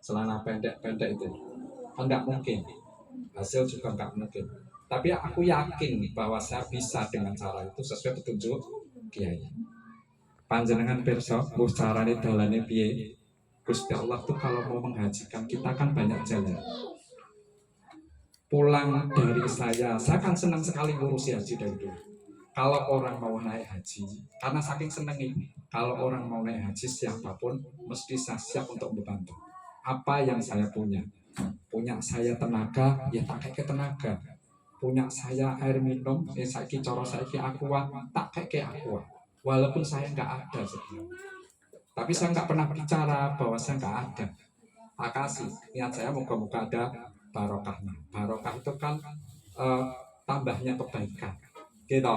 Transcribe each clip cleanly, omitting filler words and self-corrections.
celana pendek-pendek itu. Enggak mungkin. Hasil juga enggak mungkin. Tapi aku yakin bahwa saya bisa dengan cara itu sesuai petunjuk Kiai. Panjenengan pirsa, mbok carane dalane piye? Gusti Allah tuh kalau mau menghajikan kita kan banyak jalan. Pulang dari saya kan senang sekali ngurusi haji dari dulu. Kalau orang mau naik haji, karena saking seneng ini, kalau orang mau naik haji siapapun mesti saya siap untuk membantu. Apa yang saya punya? Punya saya tenaga, ya tak kayak tenaga. Punya saya air minum, saiki coro saiki aqua, tak kayak aqua. Walaupun saya nggak ada sebenarnya. Tapi saya nggak pernah bicara bahwa saya nggak ada. Makasih, niat saya moga-moga ada barokahnya. Barokah itu kan tambahnya kebaikan. Gitu.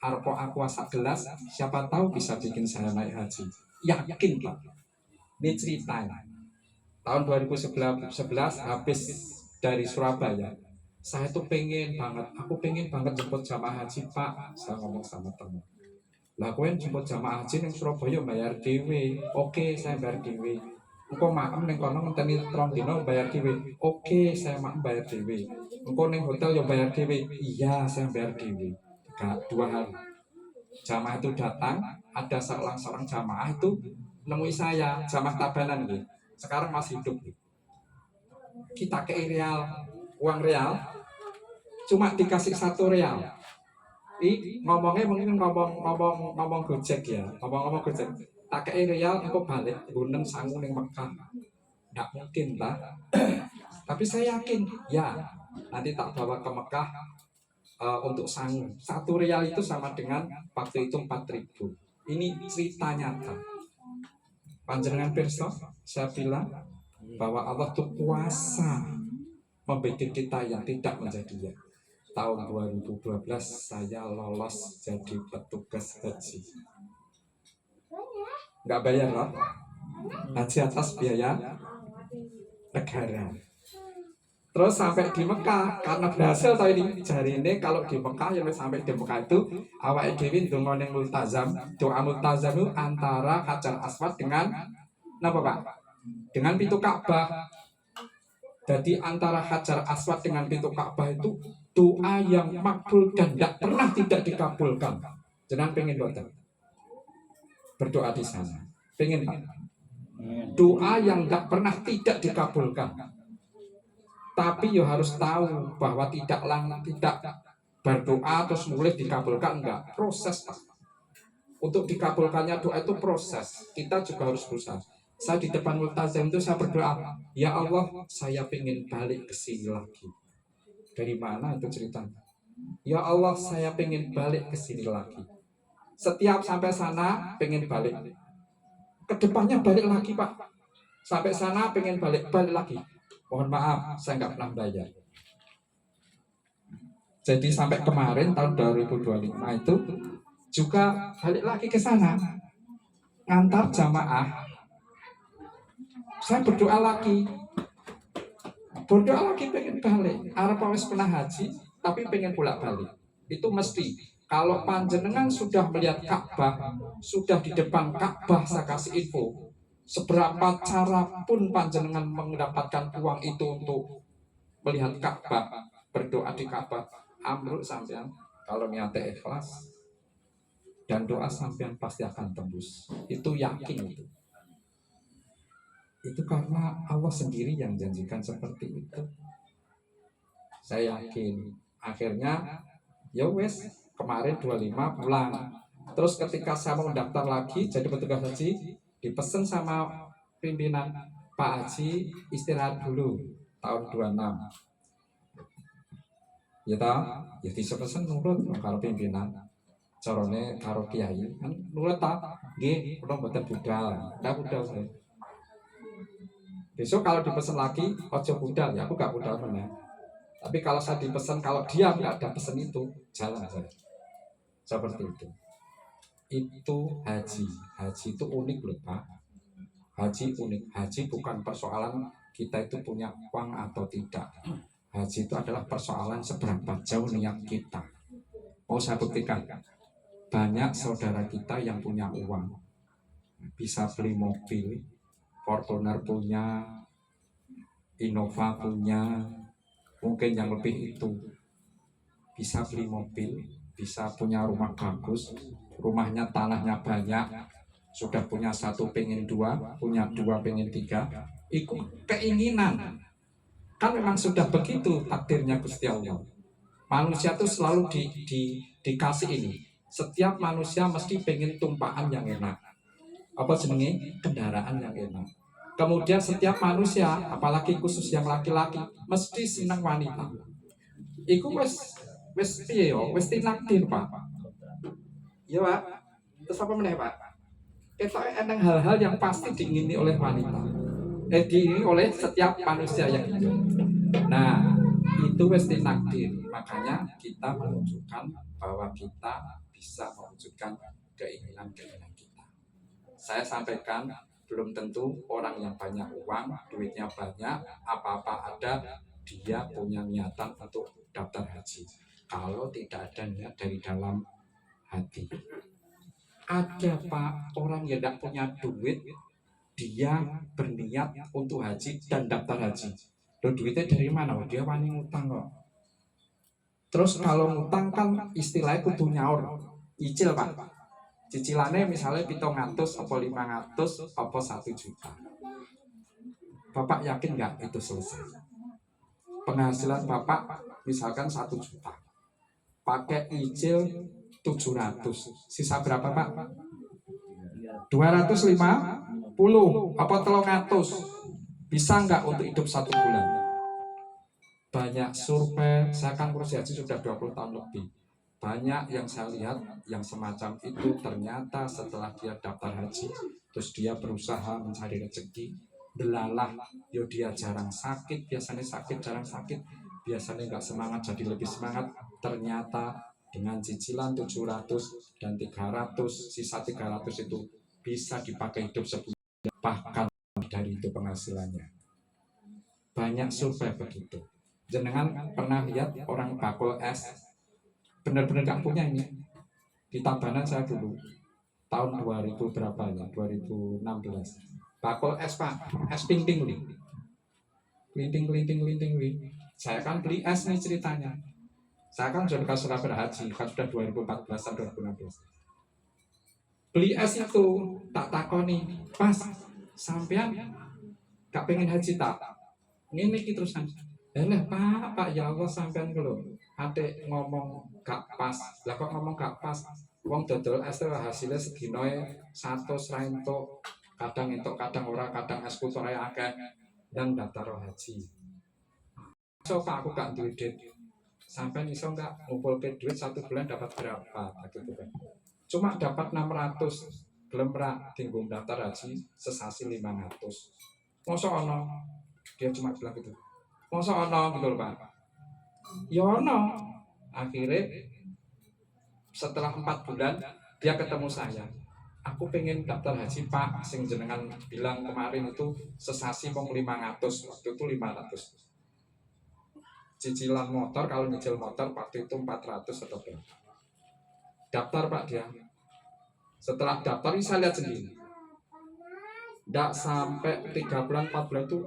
Arpo aqua sak gelas, siapa tahu bisa bikin saya naik haji. Yakin Pak. Ini ceritanya. Tahun 2011 habis dari Surabaya. Saya tuh aku pengen banget jemput jamaah haji Pak. Saya ngomong sama teman. Lah kowe jemput jamaah haji yang Surabaya bayar dhewe. Oke, saya bayar dhewe. Engko maem ning kono ngenteni 3 dina bayar dhewe. Oke, saya maem bayar dhewe. Engko ning hotel yo bayar dhewe. Iya, saya bayar dhewe. 2 hari. Jamaah itu datang, ada seorang jamaah itu nemui saya, jamaah tabanan gitu. Sekarang masih hidup. Kita ke uang real, cuma dikasih 1 real. Ngomongnya mungkin ngomong Gojek ya, ngomong Gojek. Tak ke real, engkau balik, gunung sangu ning Mekah. Nggak mungkin lah. Tapi saya yakin, ya nanti tak bawa ke Mekah untuk sangu. 1 real itu sama dengan waktu itu 4.000. Ini cerita nyata. Panjenengan pirsa, saya bilang bahwa Allah tuh kuasa membuat kita yang tidak menjadi ya. Tahun 2012 saya lolos jadi petugas haji. Nggak bayar loh. Haji atas biaya negara. Terus sampai di Mekah, karena berhasil tadi jari ini kalau di Mekah yang sampai di Mekah itu awak dewi donga ning multazam. Doa multazam itu antara Hajar Aswad dengan apa Pak? Dengan pintu Ka'bah. Jadi antara Hajar Aswad dengan pintu Ka'bah itu doa yang makbul dan tidak dikabulkan. Jangan pengen berdoa di sana. Pengen Pak? Doa yang tidak dikabulkan. Tapi ya harus tahu bahwa tidak berdoa terus mulai dikabulkan, enggak. Proses Pak. Untuk dikabulkannya doa itu proses. Kita juga harus berusaha. Saya di depan multazam itu saya berdoa, ya Allah, saya pengen balik ke sini lagi. Dari mana itu ceritanya? Ya Allah, saya pengen balik ke sini lagi. Setiap sampai sana pengen balik. Kedepannya balik lagi Pak. Sampai sana pengen balik lagi. Mohon maaf, saya nggak pernah bayar. Jadi sampai kemarin tahun 2025 itu juga balik lagi ke sana, ngantar jamaah. Saya berdoa lagi pengen balik. Arab wis pernah haji, tapi pengen bolak-balik. Itu mesti. Kalau panjenengan sudah melihat Ka'bah, sudah di depan Ka'bah, saya kasih info. Seberapa cara pun panjenengan mendapatkan uang itu untuk melihat Ka'bah, berdoa di Ka'bah, amruk sampean kalau niatnya ikhlas dan doa sampean pasti akan tembus. Itu yakin itu. Itu karena Allah sendiri yang janjikan seperti itu. Saya yakin. Akhirnya ya wes, kemarin 25 pulang. Terus ketika saya mau daftar lagi jadi petugas haji, dipesan sama pimpinan, Pak Haji istirahat dulu tahun 26. Ya ta, ya disepesen nurut karo pimpinan. Carane karo kiai kan nurut ta. Nggih, kula mboten budal. Ndak budal saya. Besok kalau dipesan lagi, ojo budal ya, aku gak budal mana. Tapi kalau saya dipesan, kalau dia nggak ada pesan itu, jalan saya. Seperti itu. Itu haji. Haji itu unik loh Pak. Haji unik. Haji bukan persoalan kita itu punya uang atau tidak. Haji itu adalah persoalan seberapa jauh niat kita. Mau saya buktikan. Banyak saudara kita yang punya uang. Bisa beli mobil, Fortuner punya, Innova punya, mungkin yang lebih itu bisa beli mobil, bisa punya rumah bagus, rumahnya tanahnya banyak, sudah punya satu pengen dua, punya dua pengen tiga, itu keinginan. Kan memang sudah begitu takdirnya Gusti Allah. Manusia itu selalu dikasih ini. Setiap manusia mesti pengen tumpaan yang enak. Apa jenenge? Kendaraan yang enak. Kemudian setiap manusia, apalagi khusus yang laki-laki, mesti senang wanita. Iku wis piye yo? Wis tinakdir, Pak. Iya, Pak. Terus apa meneh, Pak? Kita eneng hal-hal yang pasti diingini oleh wanita. Diingini oleh setiap manusia yang hidup. Nah, itu wis tinakdir. Makanya kita menunjukkan bahwa kita bisa mewujudkan keinginan-keinginan kita. Saya sampaikan, belum tentu orang yang banyak uang, duitnya banyak, apa-apa ada, dia punya niatan untuk daftar haji. Kalau tidak ada niat dari dalam hati. Ada Pak, orang yang tidak punya duit, dia berniat untuk haji dan daftar haji. Loh, duitnya dari mana? Dia wani ngutang kok. Terus kalau ngutang kan istilahnya kudu nyaur, icil Pak. Cicilannya misalnya 700 apa 500 apa 1 juta. Bapak yakin nggak itu selesai? Penghasilan Bapak misalkan 1 juta. Pakai icil 700. Sisa berapa Pak? 250 apa 300. Bisa nggak untuk hidup 1 bulan? Banyak survei, saya kan kursi haji sudah 20 tahun lebih. Banyak yang saya lihat yang semacam itu ternyata setelah dia daftar haji, terus dia berusaha mencari rezeki, belalah, yo dia jarang sakit, biasanya sakit, jarang sakit, biasanya nggak semangat jadi lebih semangat, ternyata dengan cicilan 700 dan 300, sisa 300 itu bisa dipakai hidup sebulan, bahkan dari itu penghasilannya. Banyak survei begitu. Jenengan pernah lihat orang bakul es benar-benar gak punya ini? Di Tabanan saya dulu tahun 2000 berapa ya, 2016 bakul es Pak, es pinting li, linting. Saya kan beli es nih ceritanya. Saya kan sudah berhaji, kan sudah 2014 atau 2016. Beli es itu tak takoni, Pas, sampean gak pengen haji tak? Ini terusan. Pak, ya Allah sampean kalau ate ngomong gak pas. Lah kok ngomong gak pas? Wong dodol es hasilnya sedino 100 ra entuk. Kadang entuk, kadang ora, kadang es puter akeh dan daftar haji. So Pak, aku gak duit duit. Sampai iso enggak ngumpulke duit 1 bulan dapat berapa gitu kan. Cuma dapat 600. Gelem ra dinggo daftar haji sesasi 500. Mosok ono? Dia cuma bilang gitu. Masa ono gitu Pak? Ya ono. Akhirnya setelah 4 bulan dia ketemu saya. Aku pengen daftar haji Pak, sing jenengan bilang kemarin itu sesasi pong 500, waktu itu 500. Cicilan motor, kalau nyicil motor waktu itu 400 atau berapa. Daftar Pak dia. Setelah daftar ini saya lihat sendiri. Nggak sampai 3 bulan, 4 bulan itu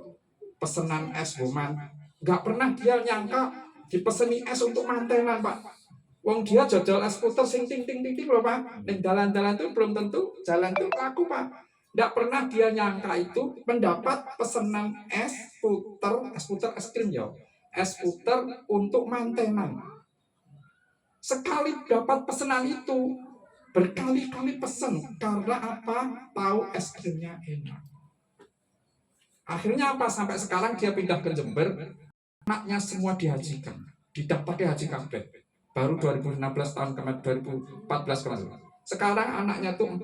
pesenan es Boman. Nggak pernah dia nyangka dipeseni es untuk mantenan Pak. Wong dia jajal es puter sing ting loh Pak. Dan jalan-jalan itu belum tentu jalan itu laku Pak. Nggak pernah dia nyangka itu mendapat pesanan es puter es krim ya. Es puter untuk mantenan. Sekali dapat pesanan itu, berkali-kali pesen. Karena apa? Tahu es krimnya enak. Akhirnya apa? Sampai sekarang dia pindah ke Jember. Anaknya semua dihajikan. Didapat haji kabeh. Baru 2016 tahun kemarin, 2014 kemarin. Sekarang anaknya tuh 4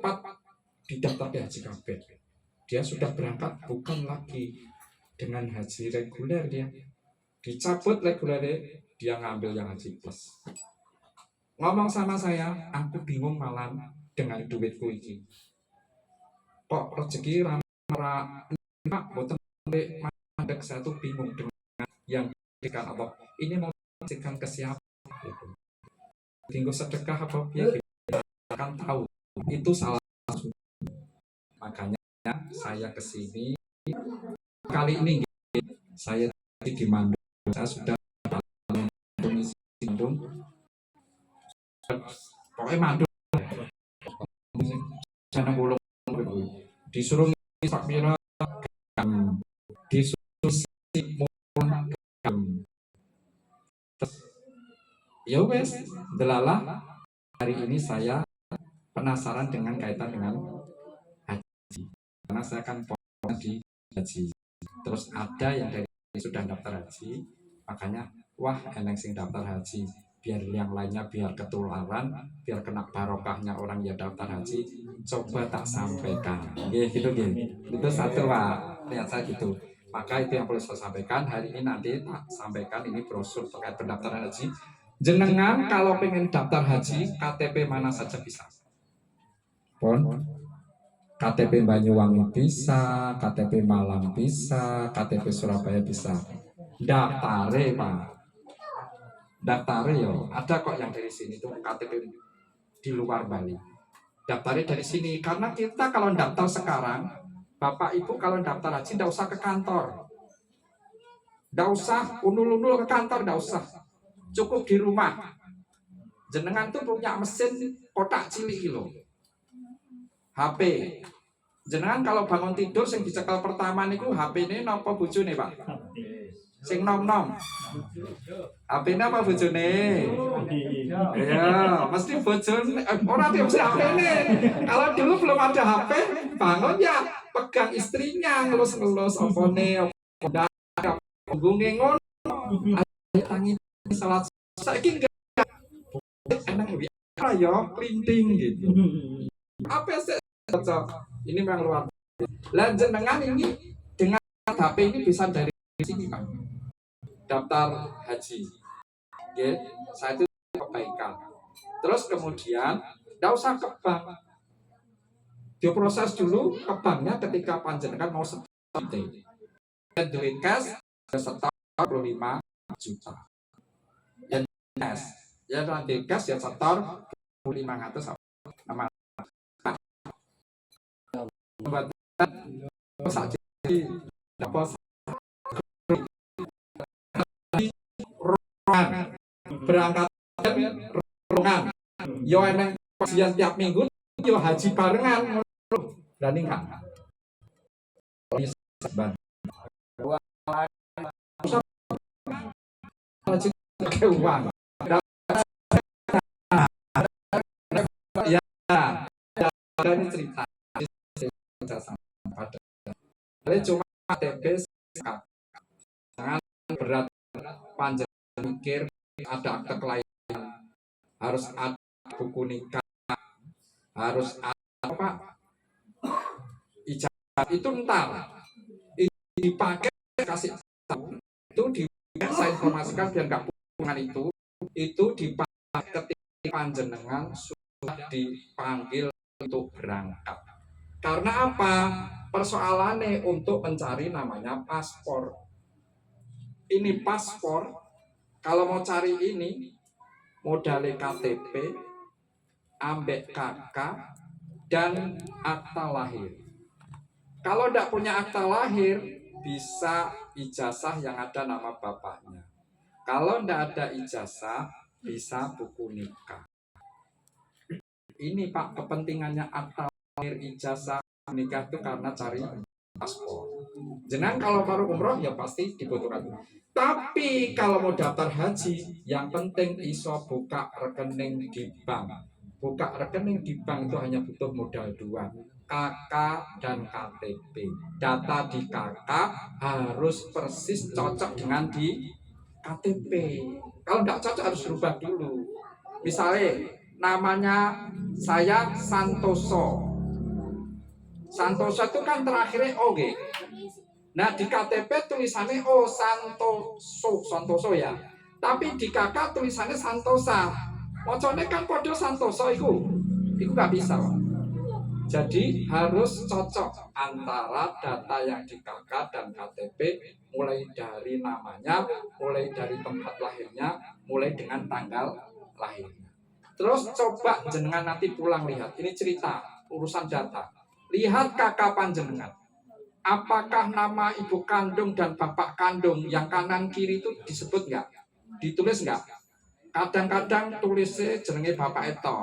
didaftar di haji kabeh. Dia sudah berangkat bukan lagi dengan haji reguler dia. Dicabut reguler, dia ngambil yang haji plus. Ngomong sama saya, aku bingung malam dengan duitku ini. Kok rezeki ramah boten mandek, saya tuh bingung dengan yang diberikan Allah. Ini mau diberikan ke siapa? Tinggal sedekah apa ya akan tahu itu salah satu. Makanya saya kesini kali ini Saya di Bandung, saya sudah mengisi Bandung, pokoknya Bandung, sana bolong disuruh ngisi Pak Mira, disuruh ya wes, delalah hari ini saya penasaran dengan kaitan dengan haji, karena saya kan di haji. Terus ada yang dari sudah daftar haji, makanya wah eneng sing daftar haji, biar yang lainnya biar ketularan, biar kena barokahnya orang yang daftar haji, coba tak sampaikan. Gitu itu satu Pak, lihat saya gitu. Maka itu yang perlu saya sampaikan hari ini, nanti tak sampaikan ini brosur terkait pendaftaran haji. Jenengan kalau pengen daftar haji, KTP mana saja bisa. Pon, KTP Banyuwangi bisa, KTP Malang bisa, KTP Surabaya bisa. Daftare Pak, daftare yo. Ada kok yang dari sini tuh KTP di luar Bali. Daftare dari sini, karena kita kalau daftar sekarang, Bapak Ibu kalau daftar haji tidak usah ke kantor, tidak usah unul-unul ke kantor, tidak usah. Cukup di rumah. Jenengan tuh punya mesin kotak cilik loh, HP. Jenengan kalau bangun tidur sing dicekel pertama niku HP-ne napa bojone, Pak? Sing nom-nom. HP-ne apa bojone? Ya, mesti bojone. Ora mesti HP-ne. Kalau dulu belum ada HP, bangun ya pegang istrinya, ngelus-ngelus opone, opo gunge ngono. Tangi salat saiki enggak enak ya klinting gitu. Apa sih cocok? Ini memang luar biasa. Lah jenengan ini dengan HP ini bisa dari sini Pak. Daftar haji. Ya, saya itu kebaikan. Terus kemudian tidak usah ke bank. Diproses dulu ke banknya ketika panjenengan mau setor. Dan duit cash setor 25 juta. Dan cash, ya nanti cash ya setor 500 sama saat jadi dapat berangkat rombongan yo emang pasien tiap minggu yo haji barengan berani nggak haji pakai uang ya ada ini cerita ada cuma KTP jangan berat panjang mikir ada akte kelahiran, harus ada buku nikah, harus ada apa ijazah, itu ntar itu dipakai kasih tahu, itu di saya informasikan biar nggak hubungan itu dipakai ketika panjenengan sudah dipanggil untuk berangkat. Karena apa? Persoalannya untuk mencari namanya paspor. Ini paspor, kalau mau cari ini modalnya KTP, ambek KK, dan akta lahir. Kalau tidak punya akta lahir, bisa ijazah yang ada nama bapaknya. Kalau tidak ada ijazah, bisa buku nikah. Ini Pak, kepentingannya akta lahir, ijazah, nikah itu karena cari paspor. Jenang kalau baru umroh ya pasti dibutuhkan. Tapi kalau mau daftar haji, yang penting iso buka rekening di bank. Buka rekening di bank itu hanya butuh modal 2, KK dan KTP. Data di KK harus persis cocok dengan di KTP. Kalau tidak cocok harus rubah dulu. Misalnya namanya saya Santoso. Santoso itu kan terakhirnya OG. Nah di KTP tulisannya Santoso ya. Tapi di KK tulisannya Santosa. Mocone kan kode Santoso itu nggak bisa. Jadi harus cocok antara data yang di KK dan KTP, mulai dari namanya, mulai dari tempat lahirnya, mulai dengan tanggal lahirnya. Terus coba jenengan nanti pulang lihat. Ini cerita urusan data. Lihat KK panjenengan. Apakah nama ibu kandung dan bapak kandung yang kanan kiri itu disebut nggak? Ditulis nggak? Kadang-kadang tulisnya jenenge bapak itu,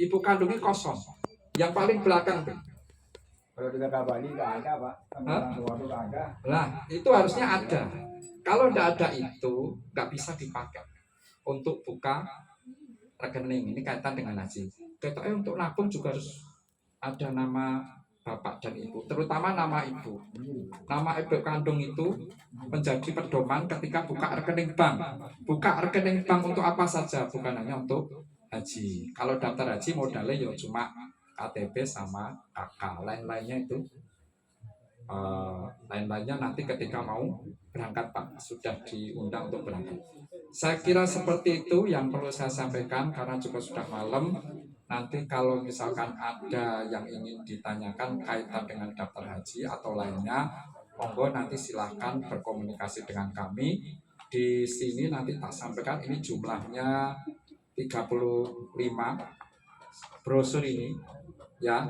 ibu kandungnya kosong. Yang paling belakang tuh. Kalau tidak kabali nggak ada Pak, sama Hah? orang tua itu nggak ada. Nah, itu harusnya ada. Kalau tidak ada itu, nggak bisa dipakai untuk buka rekening. Ini kaitan dengan haji. Ketoknya untuk nabung juga harus ada nama bapak dan ibu, terutama nama ibu. Nama ibu kandung itu menjadi pedoman ketika buka rekening bank. Buka rekening bank untuk apa saja, bukan hanya untuk haji. Kalau daftar haji modalnya ya cuma KTP sama KK, lain-lainnya itu lain-lainnya nanti ketika mau berangkat Pak, sudah diundang untuk berangkat. Saya kira seperti itu yang perlu saya sampaikan karena juga sudah malam. Nanti kalau misalkan ada yang ingin ditanyakan kaitan dengan daftar haji atau lainnya, monggo nanti silahkan berkomunikasi dengan kami. Di sini nanti tak sampaikan ini jumlahnya 35 brosur ini ya.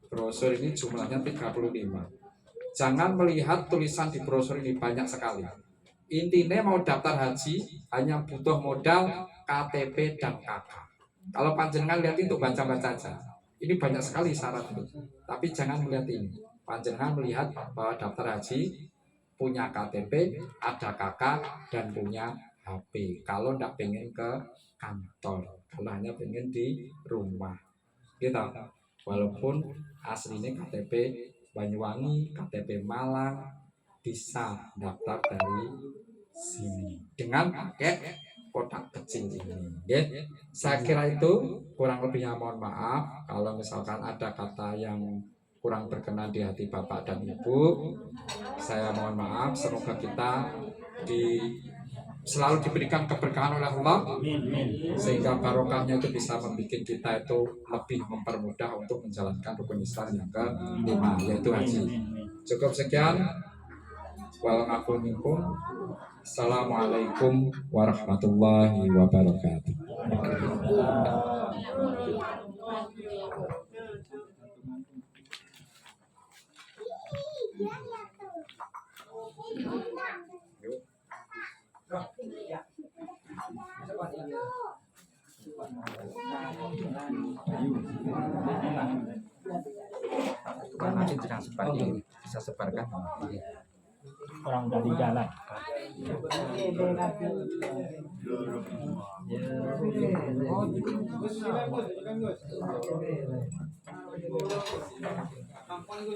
Brosur ini jumlahnya 35. Jangan melihat tulisan di brosur ini banyak sekali. Intinya mau daftar haji hanya butuh modal KTP dan KK. Kalau panjenengan lihat itu baca-baca aja. Ini banyak sekali syarat itu. Tapi jangan melihat ini. Panjenengan melihat bahwa daftar haji punya KTP, ada KK, dan punya HP. Kalau tidak pengen ke kantor, kalau hanya pengen di rumah, gitu. Walaupun aslinya KTP Banyuwangi, KTP Malang, bisa daftar dari sini dengan pakai kotak kecil ini. Ya. Saya kira itu kurang lebihnya mohon maaf kalau misalkan ada kata yang kurang berkenan di hati Bapak dan Ibu. Saya mohon maaf. Semoga kita selalu diberikan keberkahan oleh Allah sehingga barokahnya itu bisa membuat kita itu lebih mempermudah untuk menjalankan rukun Islam yang kelima yaitu haji. Cukup sekian. Wassalamualaikum warahmatullahi wabarakatuh. Nanti sedang sebar ini bisa sebarkan orang dari jalan. Kampung itu